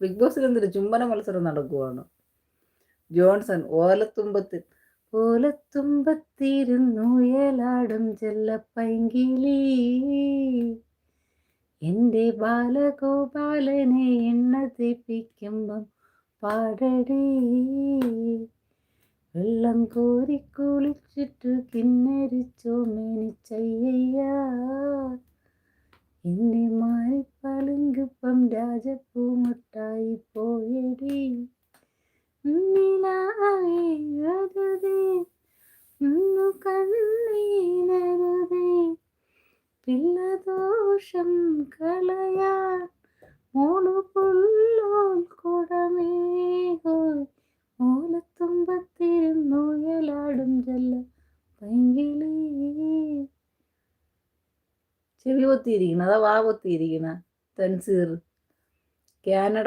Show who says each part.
Speaker 1: Big ബോസിൽ എന്തൊരു ചുംബന മത്സരം നടക്കുവാണ്. ജോൺസൺ ഓലത്തുമ്പത്തിരുന്നുയലാടും ചെല്ലപ്പൈങ്കിളി എൻ്റെ ബാലഗോപാലനെ എണ്ണ തെപ്പിക്കുമ്പം പാടടി വെള്ളം കോരി കുളിച്ചിട്ട് കിന്നരിച്ചോ മേനിച്ചയ്യ എന്നെ മാറിപ്പളുങ്കിപ്പം രാജപ്പൂമുട്ടായി പോയടി കണ്ണീനരുതേ പിള്ളദോഷം കളയാൻ മോളു പുല്ലോൾ കുടമേകോ ഓലത്തുമ്പത്തിരുന്നുയലാടും ചെല്ല പൈങ്കിളി. ചെവി പൊത്തിയിരിക്കുന്ന അതാ വാ പൊത്തിയിരിക്കുന്ന തൻസീർ. കാനഡ